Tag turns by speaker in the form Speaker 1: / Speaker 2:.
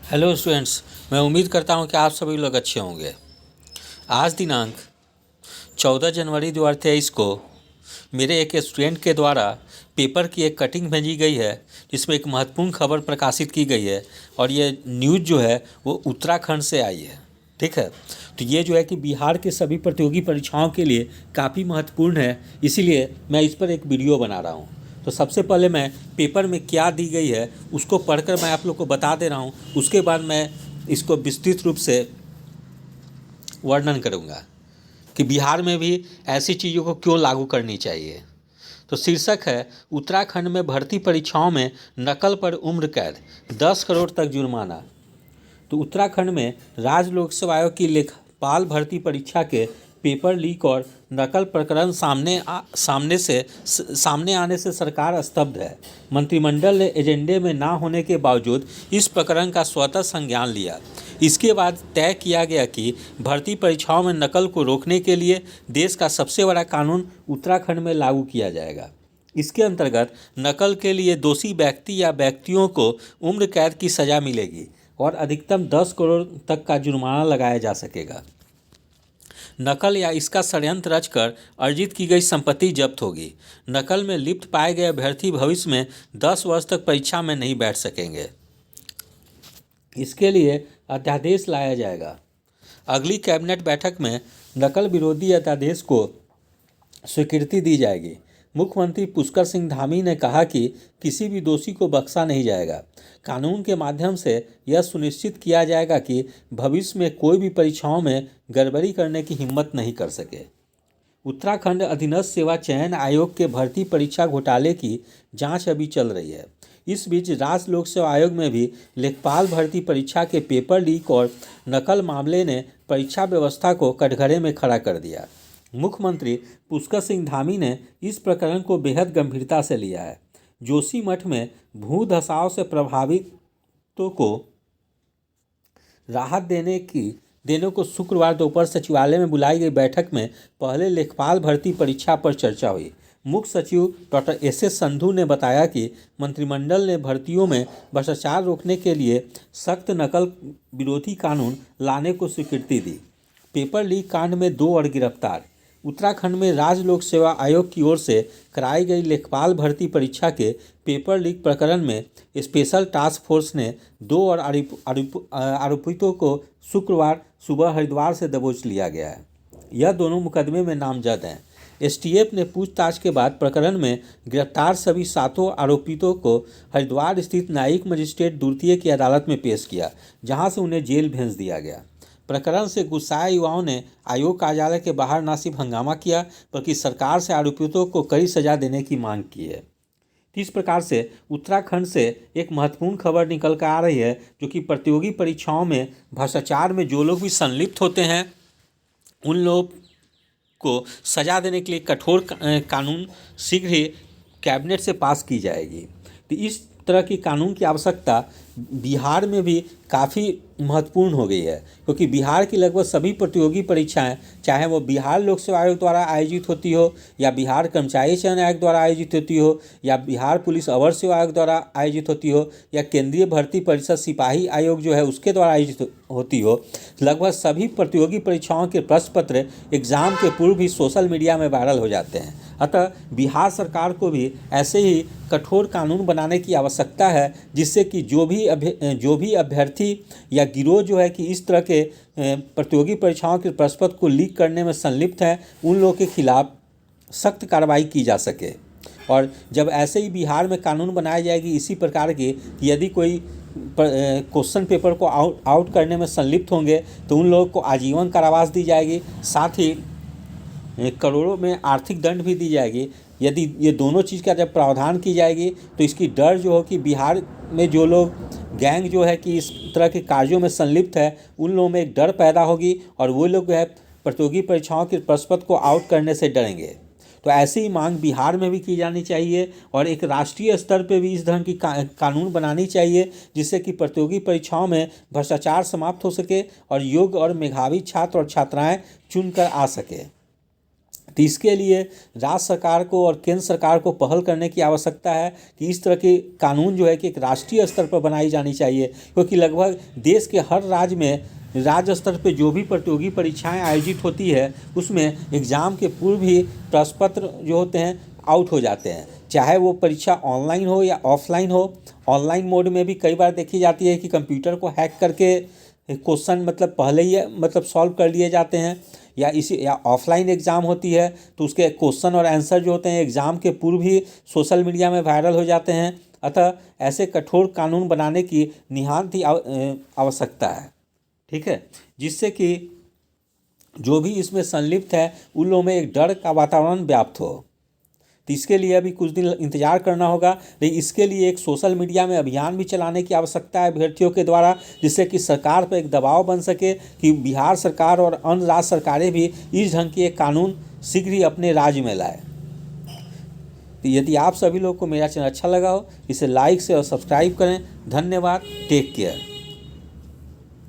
Speaker 1: Hello students, मैं उम्मीद करता हूं कि आप सभी लोग अच्छे होंगे। आज दिनांक 14 जनवरी 2023 को मेरे एक स्टूडेंट के द्वारा पेपर की एक कटिंग भेजी गई है जिसमें एक महत्वपूर्ण खबर प्रकाशित की गई है और ये न्यूज़ जो है वो उत्तराखंड से आई है। ठीक है, तो ये जो है कि बिहार के सभी प्रतियोगी परीक्षाओं के लिए काफ़ी महत्वपूर्ण है, इसीलिए मैं इस पर एक वीडियो बना रहा हूँ। तो सबसे पहले मैं पेपर में क्या दी गई है उसको पढ़कर मैं आप लोग को बता दे रहा हूँ, उसके बाद मैं इसको विस्तृत रूप से वर्णन करूँगा कि बिहार में भी ऐसी चीज़ों को क्यों लागू करनी चाहिए। तो शीर्षक है, उत्तराखंड में भर्ती परीक्षाओं में नकल पर उम्र कैद, 10 करोड़ तक जुर्माना। तो उत्तराखंड में राज्य लोक सेवा आयोग की लेखपाल भर्ती परीक्षा के पेपर लीक और नकल प्रकरण सामने आने से सरकार स्तब्ध है। मंत्रिमंडल ने एजेंडे में ना होने के बावजूद इस प्रकरण का स्वतः संज्ञान लिया। इसके बाद तय किया गया कि भर्ती परीक्षाओं में नकल को रोकने के लिए देश का सबसे बड़ा कानून उत्तराखंड में लागू किया जाएगा। इसके अंतर्गत नकल के लिए दोषी व्यक्ति या व्यक्तियों को उम्र कैद की सज़ा मिलेगी और अधिकतम 10 करोड़ तक का जुर्माना लगाया जा सकेगा। नकल या इसका षड्यंत्र रचकर अर्जित की गई संपत्ति जब्त होगी। नकल में लिप्त पाए गए अभ्यर्थी भविष्य में 10 वर्ष तक परीक्षा में नहीं बैठ सकेंगे। इसके लिए अध्यादेश लाया जाएगा। अगली कैबिनेट बैठक में नकल विरोधी अध्यादेश को स्वीकृति दी जाएगी। मुख्यमंत्री पुष्कर सिंह धामी ने कहा कि किसी भी दोषी को बख्शा नहीं जाएगा। कानून के माध्यम से यह सुनिश्चित किया जाएगा कि भविष्य में कोई भी परीक्षाओं में गड़बड़ी करने की हिम्मत नहीं कर सके। उत्तराखंड अधीनस्थ सेवा चयन आयोग के भर्ती परीक्षा घोटाले की जांच अभी चल रही है। इस बीच राज्य लोक सेवा आयोग में भी लेखपाल भर्ती परीक्षा के पेपर लीक और नकल मामले ने परीक्षा व्यवस्था को कटघरे में खड़ा कर दिया। मुख्यमंत्री पुष्कर सिंह धामी ने इस प्रकरण को बेहद गंभीरता से लिया है। जोशीमठ में भू धसाव से प्रभावितों को राहत देने को शुक्रवार दोपहर सचिवालय में बुलाई गई बैठक में पहले लेखपाल भर्ती परीक्षा पर चर्चा हुई। मुख्य सचिव डॉक्टर एस संधू ने बताया कि मंत्रिमंडल ने भर्तियों में भ्रष्टाचार रोकने के लिए सख्त नकल विरोधी कानून लाने को स्वीकृति दी। पेपर लीक कांड में 2 और गिरफ्तार। उत्तराखंड में राज्य लोक सेवा आयोग की ओर से कराई गई लेखपाल भर्ती परीक्षा के पेपर लीक प्रकरण में स्पेशल टास्क फोर्स ने 2 और आरोपितों को शुक्रवार सुबह हरिद्वार से दबोच लिया गया है। यह दोनों मुकदमे में नामजद हैं। एसटीएफ ने पूछताछ के बाद प्रकरण में गिरफ्तार सभी 7 आरोपितों को हरिद्वार स्थित न्यायिक मजिस्ट्रेट द्वितीय की अदालत में पेश किया, जहां से उन्हें जेल भेज दिया गया। प्रकरण से गुस्साए युवाओं ने आयोग कार्यालय के बाहर न सिर्फ हंगामा किया बल्कि सरकार से आरोपितों को कड़ी सजा देने की मांग की है। इस प्रकार से उत्तराखंड से एक महत्वपूर्ण खबर निकल कर आ रही है, जो कि प्रतियोगी परीक्षाओं में भ्रष्टाचार में जो लोग भी संलिप्त होते हैं उन लोग को सजा देने के लिए कठोर कानून शीघ्र ही कैबिनेट से पास की जाएगी। तो इस तरह की कानून की आवश्यकता बिहार में भी काफ़ी महत्वपूर्ण हो गई है, क्योंकि बिहार की लगभग सभी प्रतियोगी परीक्षाएं, चाहे वो बिहार लोक सेवा आयोग द्वारा आयोजित होती हो या बिहार कर्मचारी चयन आयोग द्वारा आयोजित होती हो या बिहार पुलिस अवर सेवा आयोग द्वारा आयोजित होती हो या केंद्रीय भर्ती परिषद सिपाही आयोग जो है उसके द्वारा आयोजित होती हो, लगभग सभी प्रतियोगी परीक्षाओं के प्रश्न पत्र एग्ज़ाम के पूर्व भी सोशल मीडिया में वायरल हो जाते हैं। अतः बिहार सरकार को भी ऐसे ही कठोर कानून बनाने की आवश्यकता है, जिससे कि जो भी अभ्यर्थी या गिरोह जो है कि इस तरह के प्रतियोगी परीक्षाओं के प्रश्न पत्र को लीक करने में संलिप्त हैं, उन लोगों के खिलाफ सख्त कार्रवाई की जा सके। और जब ऐसे ही बिहार में कानून बनाई जाएगी इसी प्रकार की, यदि कोई क्वेश्चन पेपर को आउट करने में संलिप्त होंगे तो उन लोगों को आजीवन कारावास दी जाएगी, साथ ही करोड़ों में आर्थिक दंड भी दी जाएगी। यदि ये दोनों चीज़ का जब प्रावधान की जाएगी तो इसकी डर जो हो कि बिहार में जो लोग गैंग जो है कि इस तरह के कार्यों में संलिप्त है, उन लोगों में एक डर पैदा होगी और वो लोग है प्रतियोगी परीक्षाओं के प्रश्न पत्र को आउट करने से डरेंगे। तो ऐसी ही मांग बिहार में भी की जानी चाहिए और एक राष्ट्रीय स्तर पे भी इस तरह की कानून बनानी चाहिए, जिससे कि प्रतियोगी परीक्षाओं में भ्रष्टाचार समाप्त हो सके और योग्य और मेधावी छात्र और छात्राएँ चुन कर आ सके। तो इसके लिए राज्य सरकार को और केंद्र सरकार को पहल करने की आवश्यकता है कि इस तरह के कानून जो है कि एक राष्ट्रीय स्तर पर बनाई जानी चाहिए, क्योंकि लगभग देश के हर राज्य में राज्य स्तर पे जो भी प्रतियोगी परीक्षाएं आयोजित होती है उसमें एग्ज़ाम के पूर्व ही प्रश्न पत्र जो होते हैं आउट हो जाते हैं, चाहे वो परीक्षा ऑनलाइन हो या ऑफलाइन हो। ऑनलाइन मोड में भी कई बार देखी जाती है कि कंप्यूटर को हैक करके क्वेश्चन मतलब पहले ही मतलब सॉल्व कर लिए जाते हैं, या ऑफलाइन एग्ज़ाम होती है तो उसके क्वेश्चन और आंसर जो होते हैं एग्ज़ाम के पूर्व ही सोशल मीडिया में वायरल हो जाते हैं। अतः ऐसे कठोर कानून बनाने की निहांत ही आवश्यकता है, ठीक है, जिससे कि जो भी इसमें संलिप्त है उन लोगों में एक डर का वातावरण व्याप्त हो। तो इसके लिए अभी कुछ दिन इंतजार करना होगा, लेकिन इसके लिए एक सोशल मीडिया में अभियान भी चलाने की आवश्यकता है अभ्यर्थियों के द्वारा, जिससे कि सरकार पर एक दबाव बन सके कि बिहार सरकार और अन्य राज्य सरकारें भी इस ढंग के एक कानून शीघ्र ही अपने राज्य में लाए। तो यदि आप सभी लोग को मेरा चैनल अच्छा लगा हो इसे लाइक से और सब्सक्राइब करें। धन्यवाद। Take care.